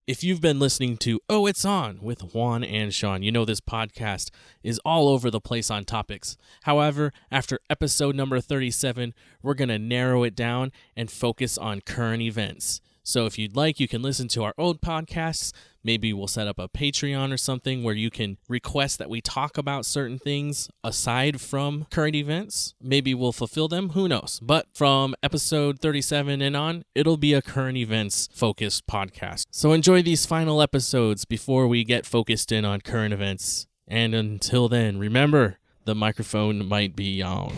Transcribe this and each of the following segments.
If you've been listening to Oh, It's On with Juan and Sean, you know this podcast is all over the place on topics. However, after episode number 37, we're going to narrow it down and focus on current events. So if you'd like, you can listen to our old podcasts. Maybe we'll set up a Patreon or something where you can request that we talk about certain things aside from current events. Maybe we'll fulfill them. Who knows? But from episode 37 and on, it'll be a current events focused podcast. So enjoy these final episodes before we get focused in on current events. And until then, remember, the microphone might be on.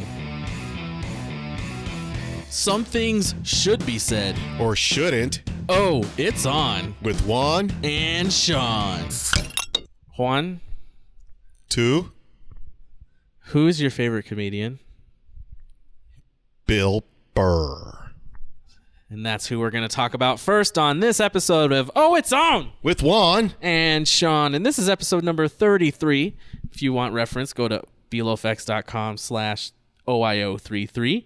Some things should be said. Or shouldn't. Oh, it's on. With Juan And Sean. Juan, 2 who's your favorite comedian? Bill Burr. And that's who we're going to talk about first on this episode of Oh, It's On! With Juan And Sean. And this is episode number 33. If you want reference, go to belofx.com/OIO33.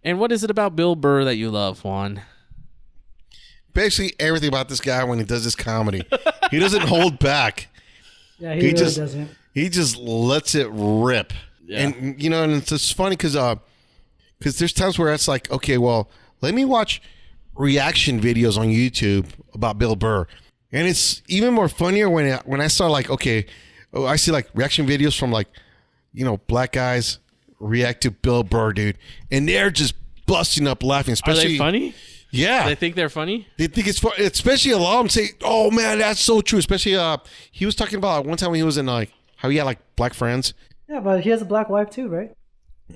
And what is it about Bill Burr that you love, Juan? Basically everything about this guy when he does his comedy. He doesn't hold back. Yeah, he really doesn't. He just lets it rip. Yeah. And, you know, and it's just funny because there's times where it's like, okay, well, let me watch reaction videos on YouTube about Bill Burr. And it's even more funnier when I start like, okay, I see like reaction videos from like, you know, black guys react to Bill Burr, dude. And they're just busting up laughing. Especially, Are they funny? Yeah. They think they're funny? They think it's funny. Especially a lot of them say, oh, man, that's so true. Especially he was talking about one time when he was in like, how he had like black friends. Yeah, but he has a black wife too, right?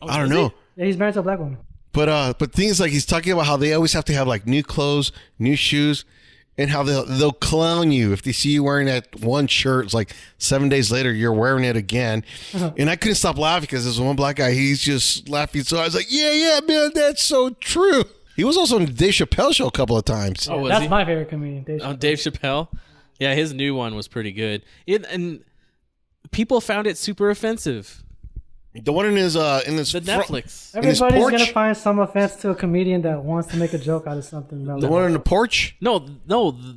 Oh, I don't know. Yeah, he's married to a black woman. But things like he's talking about how they always have to have like new clothes, new shoes, and how they'll clown you if they see you wearing that one shirt. It's like 7 days later you're wearing it again. And I couldn't stop laughing because there's one black guy. He's just laughing. So I was like, yeah, man, that's so true. He was also on the Dave Chappelle show a couple of times. Oh, was That's he? my favorite comedian, Dave Chappelle. Oh, Dave Chappelle? Yeah, his new one was pretty good. And people found it super offensive. The one in his The Netflix. Everybody's porch? gonna find some offense to a comedian that wants to make a joke out of something. the one in the porch. No,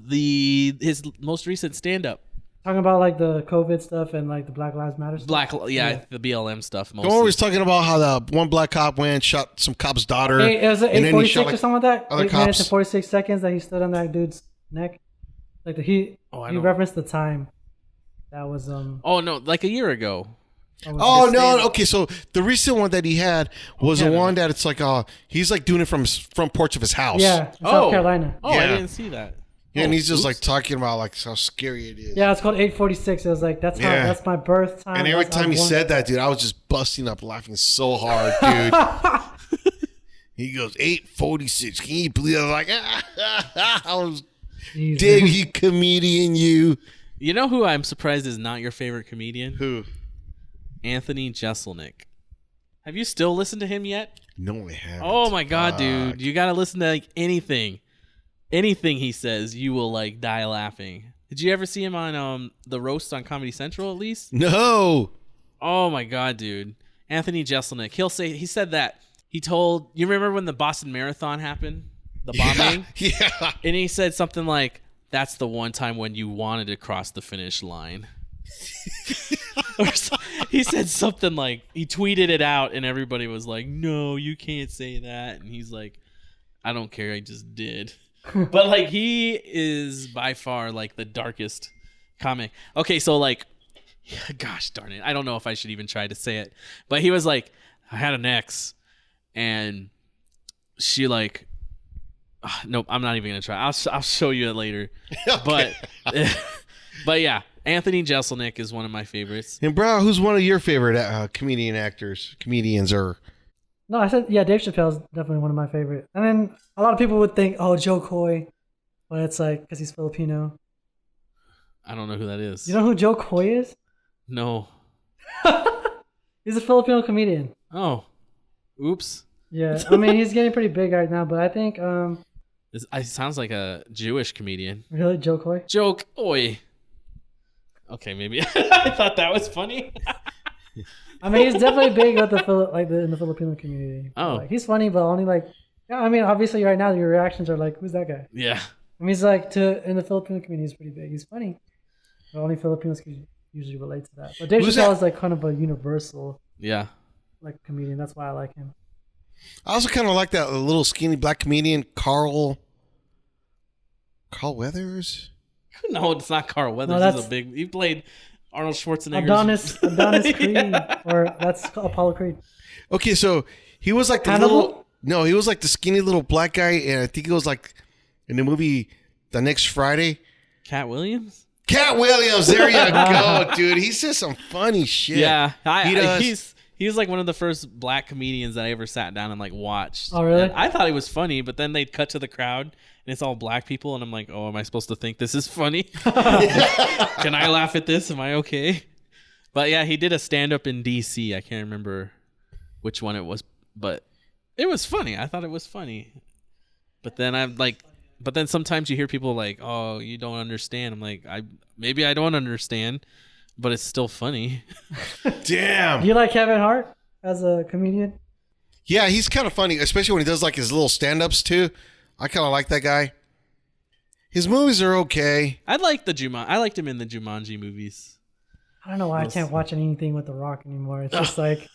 his most recent stand-up. Talking about like the COVID stuff and like the Black Lives Matter stuff. The BLM stuff The mostly. one where he's talking about how the one black cop went and shot some cop's daughter. Hey, was it and then he shot, 8:46 or something like that? other 8 minutes cops. and 46 seconds that he stood on that dude's neck. Like he referenced the time. That was Oh no, like a year ago. Oh no! Okay, so the recent one that he had was the one that it's like he's like doing it from his front porch of his house. Yeah, in South Carolina. Oh, I Yeah. didn't see that. Yeah, and he's just oops. like talking about like how scary it is. Yeah, it's called 8:46. It was like that's my birth time. And every That's- I time he was said that, dude, I was just busting up laughing so hard, dude. He goes 8:46. Can you believe? I was like, I was, Jesus. damn you, comedian, you. You know who I'm surprised is not your favorite comedian? Who? Anthony Jeselnik. Have you still listened to him yet? No, I haven't. Oh my god, dude. You gotta listen to like anything. Anything he says, you will like die laughing. Did you ever see him on the roast on Comedy Central at least? No. Oh my god, dude. Anthony Jeselnik. He said that. He told, you remember when the Boston Marathon happened? The bombing? Yeah. And he said something like, that's the one time when you wanted to cross the finish line. He said something like, he tweeted it out and everybody was like, no, you can't say that. And he's like, I don't care, I just did. But like, he is by far like the darkest comic. Okay, so like, gosh darn it, I don't know if I should even try to say it, but he was like, I had an ex and she like, nope, I'm not even gonna try. I'll show you it later. Okay. But yeah, Anthony Jeselnik is one of my favorites. And bro, who's one of your favorite comedians or? No, I said Dave Chappelle's definitely one of my favorite. And then a lot of people would think, oh, Joe Coy, but it's like because he's Filipino. I don't know who that is. You know who Joe Coy is? No. He's a Filipino comedian. Oh, oops. Yeah, I mean he's getting pretty big right now, but I think It sounds like a Jewish comedian. really Joe Coy. Joe Coy. Okay, maybe I thought that was funny. I mean, he's definitely big with in the Filipino community. Oh. Like, he's funny, but only like, yeah. I mean, obviously, right now your reactions are like, "Who's that guy?" Yeah. I mean, he's like in the Filipino community, he's pretty big. He's funny, but only Filipinos can usually relate to that. But Dave Who's Chappelle that? is like kind of a universal Yeah. like comedian. That's why I like him. I also kind of like that little skinny black comedian, Carl Weathers. No, it's not Carl Weathers. No, He's a big. He played Arnold Schwarzenegger. Adonis Creed, Yeah. or that's Apollo Creed. Okay, so he was like the Hannibal? little. No, he was like the skinny little black guy, and I think it was like in the movie The Next Friday. Cat Williams. Cat Williams, there you go, dude. He says some funny shit. Yeah, He does. He's like one of the first black comedians that I ever sat down and like watched. Oh, really? And I thought he was funny, but then they'd cut to the crowd and it's all black people, and I'm like, oh, am I supposed to think this is funny? Can I laugh at this? Am I okay? But yeah, he did a stand up in DC. I can't remember which one it was, but it was funny. I thought it was funny. But then sometimes you hear people like, oh, you don't understand. I'm like, maybe I don't understand, but it's still funny. Damn. Do you like Kevin Hart as a comedian? Yeah, he's kind of funny, especially when he does like his little stand-ups too. I kind of like that guy. His movies are okay. I liked him in the Jumanji movies. I don't know why I can't watch anything with The Rock anymore. It's just like,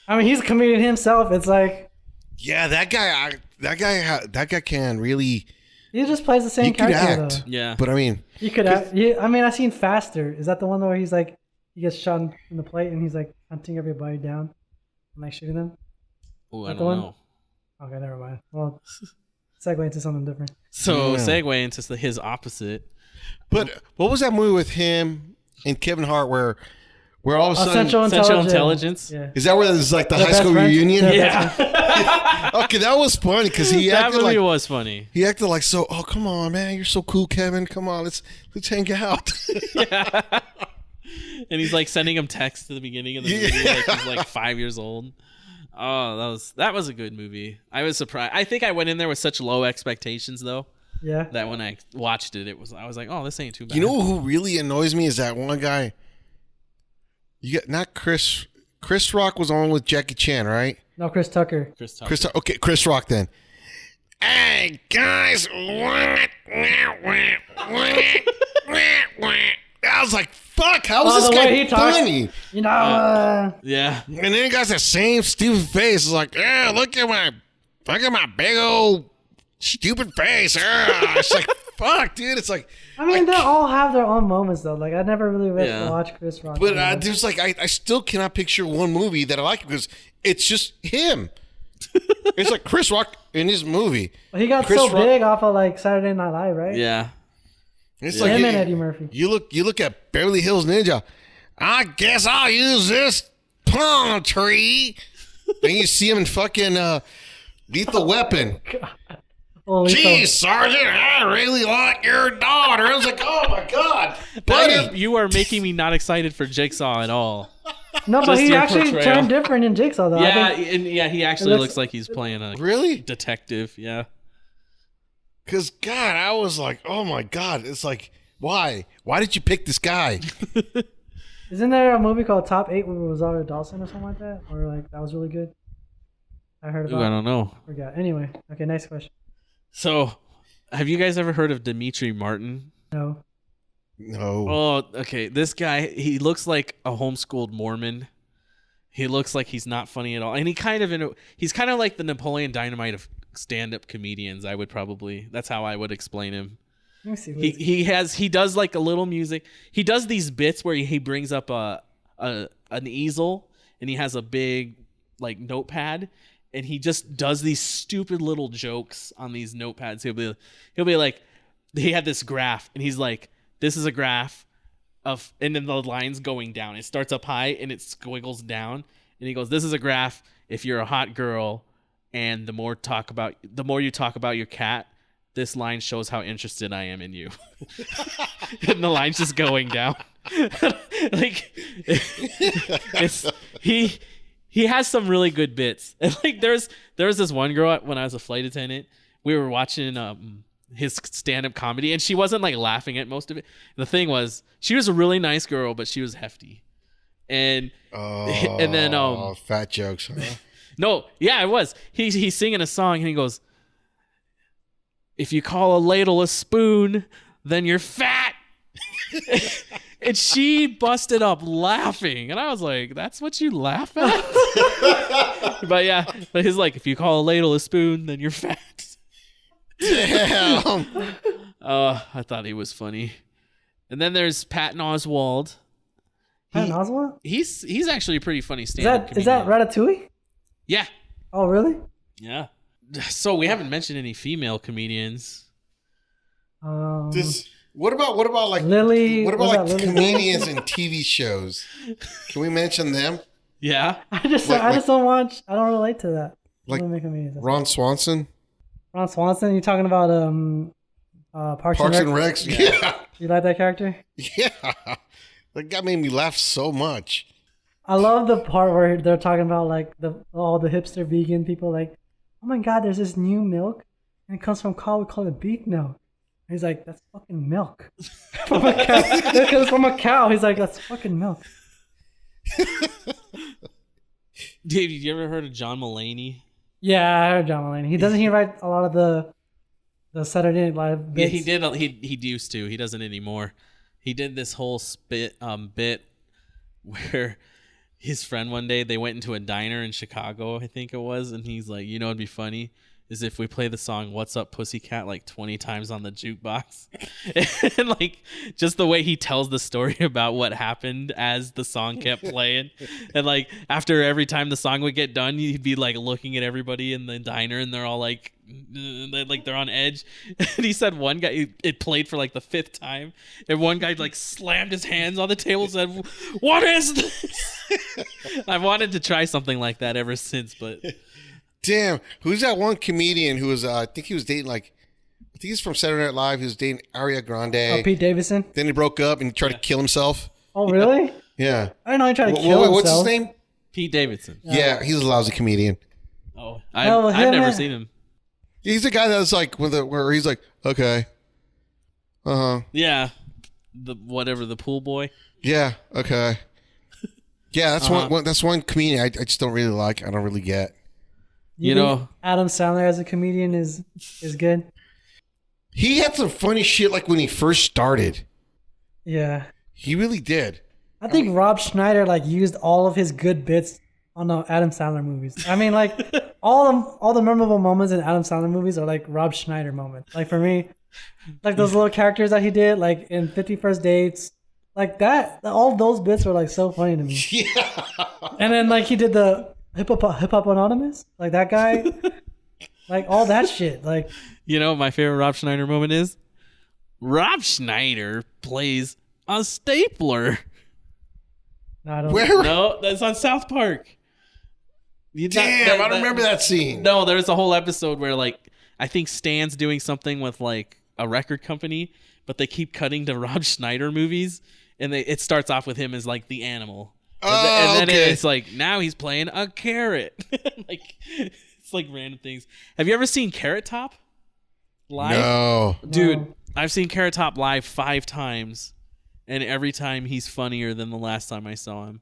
I mean, he's a comedian himself. It's like, Yeah, that guy can really. he just plays the same He could character act. though. Yeah. But I mean, He could act. Yeah, I mean, I've seen Faster. Is that the one where he's like, he gets shot in the plate and he's like hunting everybody down and like shooting them? Oh, I That the don't one? know. Okay, never mind. Well, segue into something different. So Yeah. segue into his opposite. but what was that movie with him and Kevin Hart where all of a sudden Central Intelligence. Yeah. is that where there's like the Their high best school friends? reunion? Their Yeah. Okay, that was funny because he That acted movie like was funny. he acted like so. Oh, come on, man, you're so cool, Kevin. Come on, let's hang out. And he's like sending him texts at the beginning of the movie, like he's like 5 years old. Oh, that was a good movie. I was surprised. I think I went in there with such low expectations though, Yeah. that when I watched it, I was like, oh, this ain't too bad. You know who really annoys me is that one guy. You got not Chris. Chris Rock was on with Jackie Chan, right? No, Chris Tucker. Chris Tucker. Okay, Chris Rock then. Hey guys, I was like, "Fuck! How is Oh, this the guy way he talks. funny?" You know, Yeah. And then he got that same stupid face. It's like, "Yeah, look at my big old stupid face." It's like, "Fuck, dude!" It's like, I mean, they all have their own moments though. Like, I never really Yeah. watched Chris Rock. but there's like, I still cannot picture one movie that I like because it's just him. It's like Chris Rock in his movie. Well, he got Chris so Rock- big off of like Saturday Night Live, right? Yeah. It's Yeah. like Him and Eddie Murphy. You look at Beverly Hills Ninja. I guess I'll use this palm tree. Then you see him in fucking Lethal Weapon. Holy Geez, Sergeant, I really like your daughter. I was like, oh my god, buddy. You are making me not excited for Jigsaw at all. No, but Just he your actually portrayal. turned different in Jigsaw though. Yeah, I think, and yeah, he actually looks- looks like he's playing a Really? detective. Yeah. Because God, I was like, oh my god. It's like, why? Why did you pick this guy? isn't there a movie called Top 8 with Rosario Dawson or something like that? Or like that was really good. I heard Ooh, about. I don't know. Forgot. Anyway, okay, next question. So, have you guys ever heard of Dimitri Martin? No. No. Oh, okay. This guy, he looks like a homeschooled Mormon. He looks like he's not funny at all, and he's kind of like the Napoleon Dynamite of stand-up comedians. That's how I would explain him. Let me see. He does like a little music. He does these bits where he brings up an easel and he has a big like notepad, and he just does these stupid little jokes on these notepads. He'll be like, he had this graph and he's like, this is a graph of, and then the line's going down. It starts up high and it squiggles down, and he goes, this is a graph if you're a hot girl, and the more you talk about your cat, this line shows how interested I am in you. And the line's just going down. Like, he has some really good bits. And like there was this one girl when I was a flight attendant. We were watching his stand-up comedy, and she wasn't like laughing at most of it. The thing was, she was a really nice girl, but she was hefty. And then fat jokes, huh? no, yeah, it was. He's singing a song and he goes, if you call a ladle a spoon, then you're fat. And she busted up laughing. And I was like, that's what you laugh at? But yeah, but he's like, if you call a ladle a spoon, then you're fat. Damn. I thought he was funny. And then there's Patton Oswalt. Patton Oswalt? He's actually a pretty funny stand-up Is that comedian. Ratatouille? Yeah. Oh, really? Yeah. So we haven't mentioned any female comedians. What about like Lily? What about like Lily? comedians in TV shows? Can we mention them? Yeah. I just don't watch. I don't relate to that. Like Women comedians. Ron Swanson? Ron Swanson. You talking about Parks and Recs? Yeah. You like that character? Yeah. That guy made me laugh so much. I love the part where they're talking about like all the hipster vegan people. Like, oh my god, there's this new milk, and it comes from cow. We call it beef milk. And he's like, that's fucking milk. From a cow. It comes from a cow. He's like, that's fucking milk. Dude, you ever heard of John Mulaney? Yeah, I heard John Mulaney. He write a lot of the Saturday Night Live bits? Yeah, he did. He used to. He doesn't anymore. He did this whole bit where his friend one day, they went into a diner in Chicago, I think it was, and he's like, you know what'd be funny is if we play the song "What's Up Pussycat" like 20 times on the jukebox. And like just the way he tells the story about what happened as the song kept playing. And like after every time the song would get done, he'd be like looking at everybody in the diner and they're all like they're on edge. And he said one guy, it played for like the 5th time, and one guy like slammed his hands on the table and said, "What is this?" I wanted to try something like that ever since, but Damn, who's that one comedian who was? I think he was dating I think he's from Saturday Night Live. He was dating Ariana Grande. Oh, Pete Davidson. Then he broke up and he tried to kill himself. Oh, really? Yeah. I didn't know he tried to kill himself. What's his name? Pete Davidson. Yeah, he's a lousy comedian. Oh, I've never seen him. He's the guy that's like where he's like, okay, Yeah, the pool boy. yeah, okay, yeah. That's one. That's one comedian I just don't really like. I don't really get. You know, Adam Sandler as a comedian is good. He had some funny shit like when he first started. Yeah, He really did. I think Rob Schneider like used all of his good bits on the Adam Sandler movies. I mean, like all the memorable moments in Adam Sandler movies are like Rob Schneider moments. Like for me, like those little characters that he did, like in 50 First Dates, like that. All those bits were like so funny to me. Yeah. And then like he did the Hip Hop Anonymous, like that guy, like all that shit. Like, you know what my favorite Rob Schneider moment is? Rob Schneider plays a stapler. no, I don't. Where? No, that's on South Park. Damn, I don't remember that scene. No, there's a whole episode where like I think Stan's doing something with like a record company, but they keep cutting to Rob Schneider movies, and it starts off with him as like the animal. And then okay. it's like now he's playing a carrot. Like it's like random things. Have you ever seen Carrot Top live? No. Dude, No. I've seen Carrot Top live 5 times, and every time he's funnier than the last time I saw him.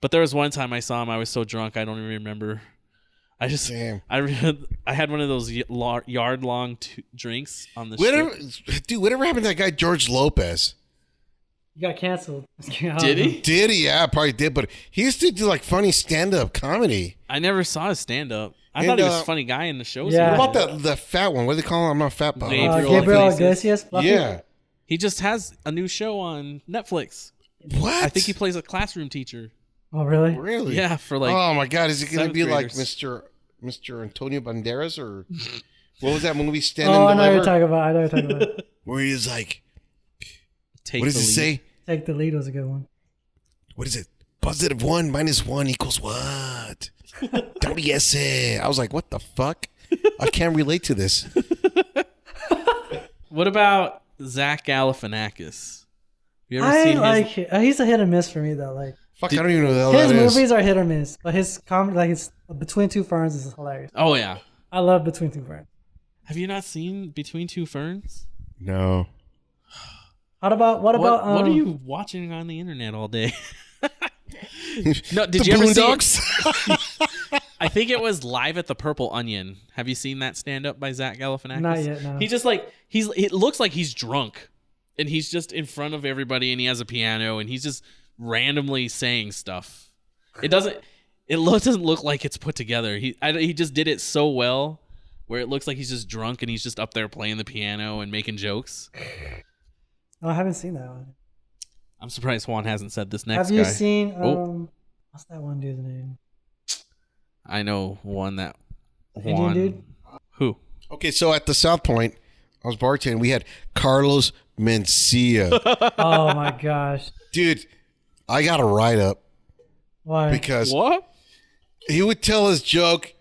But there was one time I saw him, I was so drunk I don't even remember. Damn. I had one of those yard-long drinks on the Whatever happened to that guy George Lopez? He got canceled. Did he? Did he? Yeah, probably did. But he used to do like funny stand-up comedy. I never saw his stand-up. I And, thought he was a funny guy in the shows. Yeah. What about the fat one? What do they call him? I'm not fat, but Gabriel Iglesias. Fluffy? yeah. He just has a new show on Netflix. What? I think he plays a classroom teacher. Oh, really? Really? Yeah, for like oh my God! Is he going to 7th be like graders. Mr. Antonio Banderas or what was that movie? Stand Oh, I and know what you're Deliver? talking about. I know what you're talking about. Where he is like, take what does the it lead. say? Take the Lead was a good one. What is it? +1 - 1 equals what? WS. I was like, what the fuck? I can't relate to this. What about Zach Galifianakis? You ever I seen like his? he's a hit or miss for me though. Like Fuck, I don't even know who the hell his that is. movies are hit or miss, but his comedy, like his Between Two Ferns, is hilarious. Oh yeah. I love Between Two Ferns. Have you not seen Between Two Ferns? No. What about What are you watching on the internet all day? No, did The you ever see? Boondocks? I think it was Live at the Purple Onion. Have you seen that stand up by Zach Galifianakis? Not yet, no. He's just like it looks like he's drunk, and he's just in front of everybody, and he has a piano, and he's just randomly saying stuff. It doesn't look like it's put together. He just did it so well, where it looks like he's just drunk and he's just up there playing the piano and making jokes. Oh, I haven't seen that one. I'm surprised Juan hasn't said this next Have you guy. seen what's that one dude's name? I know one that Indian Juan. dude? Who? Okay, so at the South Point, I was bartending. We had Carlos Mencia. Oh my gosh. Dude, I got a write up Why? because What? he would tell his joke,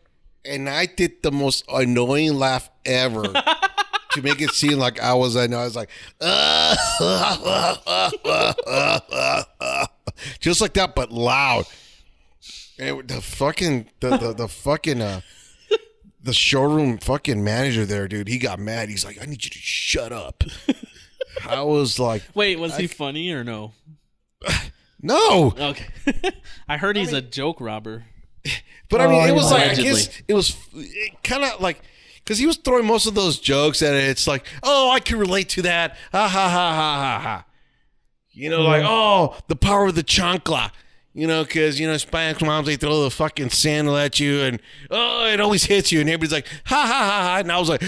and I did the most annoying laugh ever to make it seem like I was like, just like that, but loud. And the showroom fucking manager there, dude, he got mad. He's like, I need you to shut up. I was like, Wait, was he funny or no? no. Okay. I heard he's a joke robber. But I mean, it was like, I Allegedly. guess it was kind of like, because he was throwing most of those jokes at it. It's like, oh, I can relate to that. Ha ha ha ha ha ha. You know, like, oh, the power of the chancla. You know, because, you know, Spanish moms, they throw the fucking sandal at you and, oh, it always hits you. And everybody's like, ha ha ha ha. And I was like,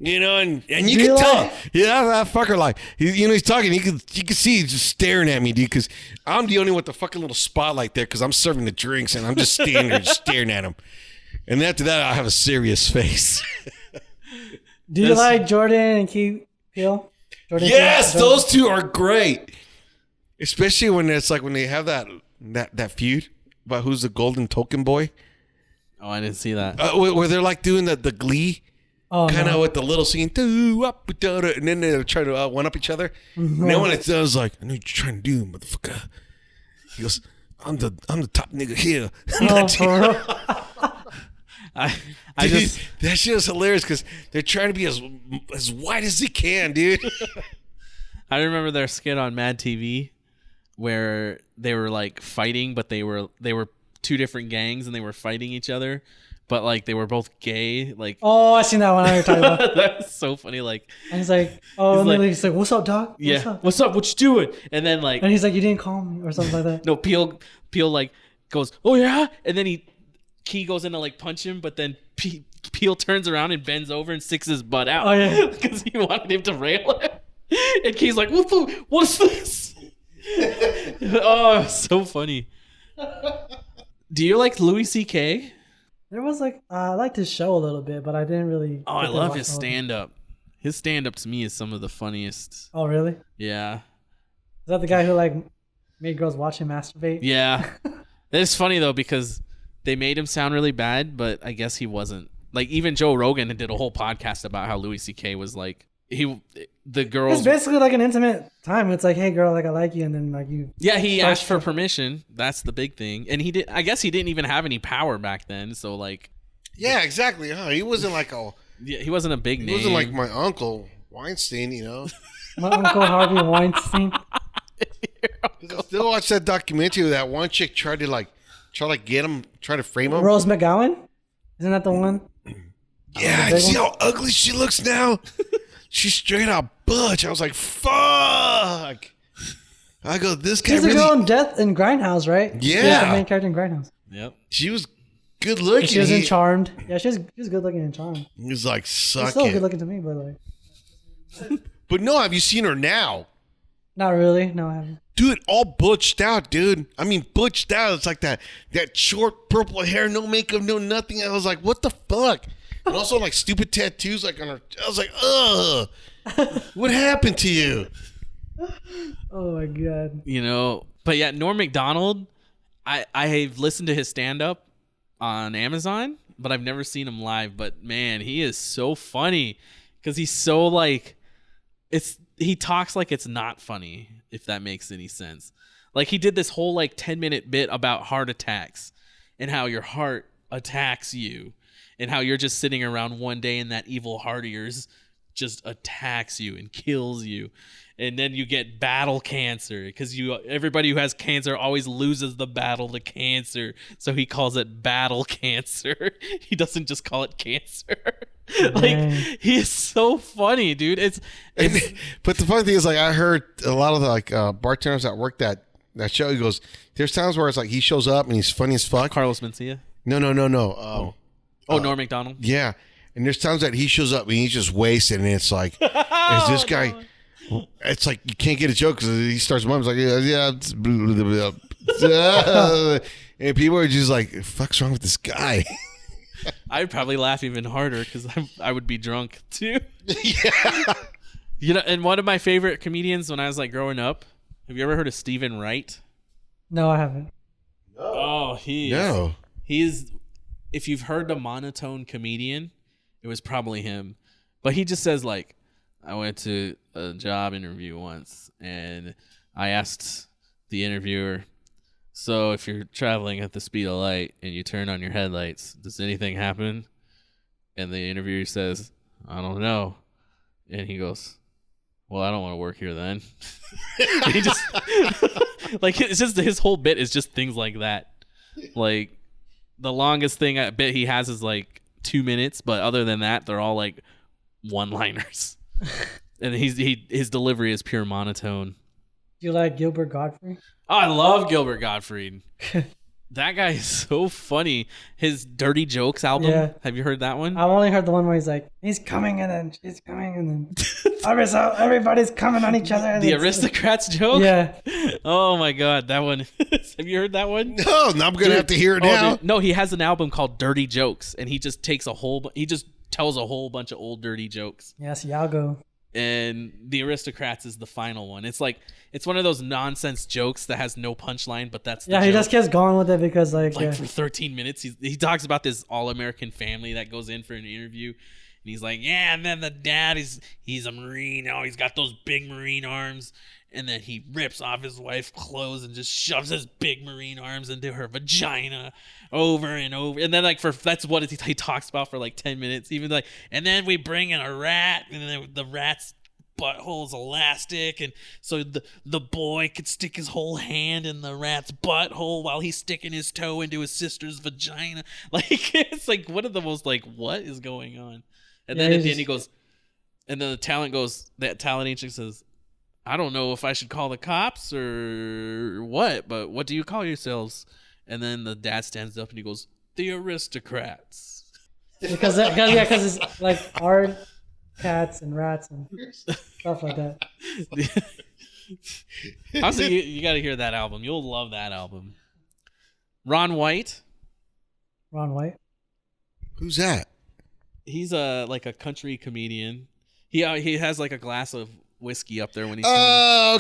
you know, and you can tell, yeah, that fucker, like, he's talking, you can see he's just staring at me, dude, because I'm the only one with the fucking little spotlight there, because I'm serving the drinks, and I'm just standing there just staring at him. And after that, I have a serious face. Do you like Jordan and Key Peele? Yes, those two are great. Especially when it's like when they have that feud about who's the golden token boy. Oh, I didn't see that. Where they're like doing the glee. Kind of no. with the little scene, and then they're trying to one up each other. And then when it does, like, I know what you're trying to do, motherfucker. He goes, I'm the top nigga here. Oh, for real? Dude, that shit is hilarious because they're trying to be as white as they can, dude. I remember their skit on Mad TV where they were like fighting, but they were two different gangs and they were fighting each other. But like they were both gay, like Oh, I seen that one. I know what you're talking about. that's so funny. Like, And he's like, oh, He's and then like- he's like, what's up, dog? yeah, what's up? What you doing? And then like, And he's like, you didn't call me or something like that. no, Peel like goes, oh yeah, and then Key goes in to like punch him, but then Peel turns around and bends over and sticks his butt out. Oh, yeah. Because he wanted him to rail him. And Key's like, what's this? Oh, so funny. Do you like Louis C.K.? There was like, I liked his show a little bit, but I didn't really. Oh, I get to love watch his all of it. stand-up. His stand-up to me is some of the funniest. Oh, really? Is Yeah. that the guy who like made girls watch him masturbate? Yeah. It's funny, though, because they made him sound really bad, but I guess he wasn't. Like, even Joe Rogan did a whole podcast about how Louis C.K. was like, the It's girls... basically like an intimate time. It's like, hey, girl, like I like you, and then like you. Yeah, he asked for permission. That's the big thing. And he did. I guess he didn't even have any power back then, so like... Yeah, exactly. Huh? He wasn't like Yeah, he wasn't a big name. he wasn't like my uncle Weinstein, you know. My Uncle Harvey Weinstein. I still watch that documentary where that one chick tried to get him, try to frame him. Rose McGowan? Isn't that the one? Yeah, the you big see one? how ugly she looks now? She's straight out butch. I was like, fuck. I go, this guy She's the really. girl in Death in Grindhouse, right? Yeah. She's the main character in Grindhouse. Yep. She was good looking. She was in Charmed. Yeah, she was good looking in Charmed. He was like, She's suck still good it. looking to me, but like, But no, have you seen her now? not really. No, I haven't. Dude, all butched out, dude. I mean, butched out. It's like that short purple hair, no makeup, no nothing. I was like, what the fuck? And also like stupid tattoos like on her. I was like, ugh. What happened to you? Oh my god. You know, but yeah, Norm Macdonald, I've listened to his stand-up on Amazon, but I've never seen him live. But man, he is so funny because he's so like, he talks like it's not funny, if that makes any sense. Like he did this whole like 10-minute bit about heart attacks and how your heart attacks you and how you're just sitting around one day and that evil heart of yours just attacks you and kills you. And then you get battle cancer because everybody who has cancer always loses the battle to cancer. So he calls it battle cancer. He doesn't just call it cancer. Like, he is so funny, dude. It's But the funny thing is, like, I heard a lot of the bartenders that work that show. He goes, there's times where it's like he shows up and he's funny as fuck. Carlos Mencia. No. Norm Macdonald. Yeah, and there's times that he shows up and he's just wasted, and it's like, is this guy? It's like you can't get a joke because he starts mumbling like, yeah, it's blah, blah, blah. And people are just like, "The fuck's wrong with this guy?" I'd probably laugh even harder because I would be drunk too. Yeah. You know, and one of my favorite comedians when I was like growing up. Have you ever heard of Stephen Wright? No, I haven't. Oh, he's. If you've heard the monotone comedian, it was probably him. But he just says like, I went to a job interview once and I asked the interviewer, so if you're traveling at the speed of light and you turn on your headlights, does anything happen? And the interviewer says, I don't know. And he goes, well, I don't want to work here then. He just like, it's just his whole bit is just things like that. Like the longest thing I bet he has is like 2 minutes, but other than that, they're all like one-liners. And his delivery is pure monotone. Do you like Gilbert Gottfried? Oh, I love Gilbert Gottfried. That guy is so funny. His Dirty Jokes album. Yeah. Have you heard that one? I've only heard the one where he's like, he's coming and then she's coming and then everybody's coming on each other. And the Aristocrats joke? Yeah. Oh my God, that one. Have you heard that one? No, I'm gonna have to hear it now. Dude. No, he has an album called Dirty Jokes, and he just takes he just tells a whole bunch of old dirty jokes. Yes, Yago. And the Aristocrats is the final one. It's like it's one of those nonsense jokes that has no punchline, but that's the he joke. just keeps going with it because For 13 minutes he talks about this all-American family that goes in for an interview, and he's like, yeah, and then the dad he's a Marine. Oh, he's got those big Marine arms, and then he rips off his wife's clothes and just shoves his big Marine arms into her vagina over and over. And then that's what he talks about for like 10 minutes. Even like, and then we bring in a rat, and then the rat's butthole's elastic, and so the boy could stick his whole hand in the rat's butthole while he's sticking his toe into his sister's vagina. Like, it's like one of the most like, what is going on? And then at the end he goes, and then that talent agent says, I don't know if I should call the cops or what, but what do you call yourselves? And then the dad stands up and he goes, the Aristocrats. Because it's like art, cats and rats and stuff like that. Honestly, you got to hear that album. You'll love that album. Ron White. Ron White? Who's that? He's like a country comedian. He has like a glass of whiskey up there when he's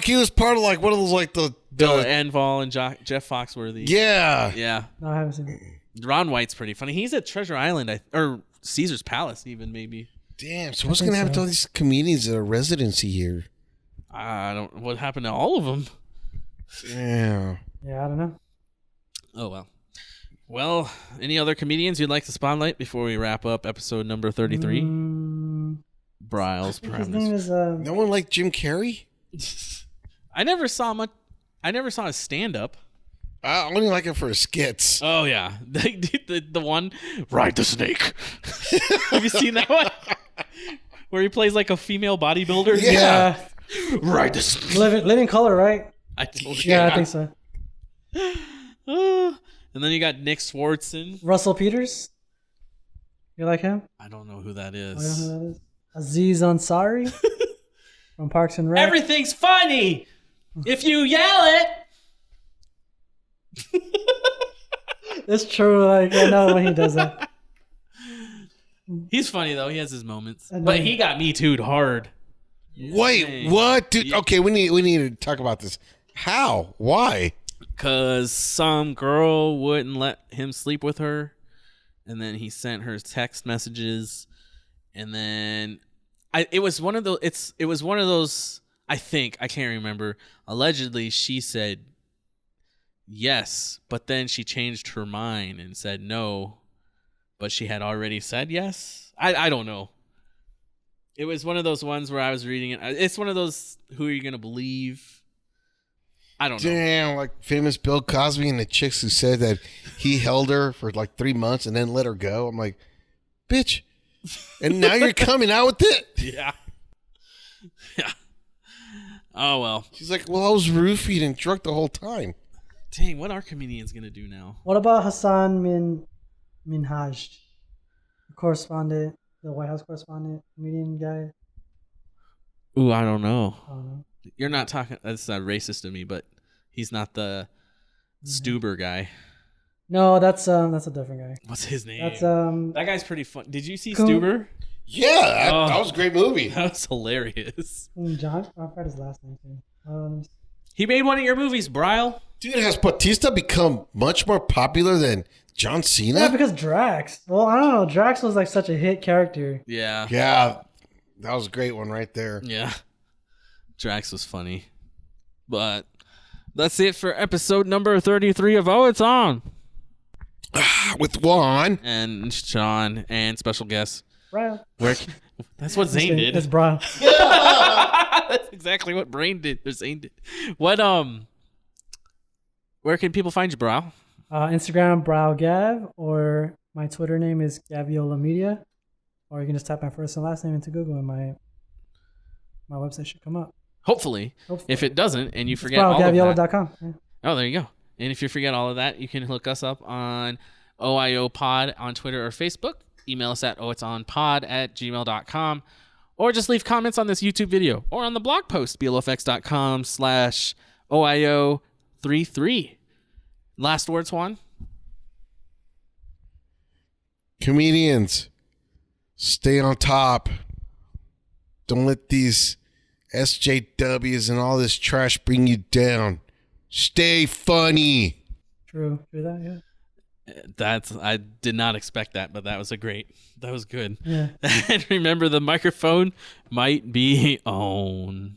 he was part of like one of those like the Bill Engvall and Jeff Foxworthy. Yeah. No, I haven't seen it. Ron White's pretty funny. He's at Treasure Island or Caesar's Palace even maybe. Damn. So what's gonna happen to all these comedians that are residency here? What happened to all of them? Yeah. Yeah, I don't know. Oh well. Well, any other comedians you'd like to spotlight before we wrap up episode number 33? Bryles His Premise. name is No one liked Jim Carrey? I never saw his stand up. I only like him for his skits. Oh yeah. The one Ride the Snake. Have you seen that one? Where he plays like a female bodybuilder? Yeah. Ride the Snake. Living Color, right? I told Yeah, I think so. And then you got Nick Swartzen. Russell Peters. You like him? I don't know who that I is. don't know who that is. Aziz Ansari from Parks and Rec. Everything's funny if you yell it. It's true. Like, I know when he does that. He's funny though. He has his moments, but he got me too'd hard. Wait, what, dude? Okay, we need to talk about this. How? Why? Because some girl wouldn't let him sleep with her, and then he sent her text messages, and then it was one of those. I think, I can't remember. Allegedly, she said yes, but then she changed her mind and said no, but she had already said yes. I don't know. It was one of those ones where I was reading it. It's one of those, who are you going to believe? I don't know. Damn, like famous Bill Cosby and the chicks who said that he held her for like 3 months and then let her go. I'm like, bitch. And now you're coming out with it? Yeah. Yeah. Oh, well. She's like, well, I was roofied and drunk the whole time. Dang, what are comedians going to do now? What about Hassan Minhaj, the correspondent, the White House correspondent, comedian guy? Ooh, I don't know. I don't know. You're not talking. That's not racist to me, but he's not the Stuber guy. No, that's a different guy. What's his name? That's That guy's pretty fun. Did you see Cool. Stuber? Yeah, that was a great movie. That was hilarious. John. I forgot his last name too. He made one of your movies, Bryle. Dude, has Batista become much more popular than John Cena? Yeah, because Drax. Well, I don't know. Drax was like such a hit character. Yeah. Yeah, that was a great one right there. Yeah. Drax was funny. But that's it for episode number 33 of Oh, It's On. With Juan. And Sean and special guest. Right. That's what Zane did. It's Brian. That's exactly what Brain did. Or Zane did. What where can people find you, bro? Instagram, BrowGav, or my Twitter name is Gaviola Media. Or you can just type my first and last name into Google and my website should come up. Hopefully. If it doesn't and you forget it's all of that. BrowGaviola.com. Yeah. Oh, there you go. And if you forget all of that, you can look us up on OIO Pod on Twitter or Facebook. Email us at ohitsonpod@gmail.com. Or just leave comments on this YouTube video or on the blog post, blofx.com/OIO33. Last words, Juan? Comedians, stay on top. Don't let these SJWs and all this trash bring you down. Stay funny. True that, yeah. I did not expect that, but that was good. Yeah. And remember, the microphone might be on.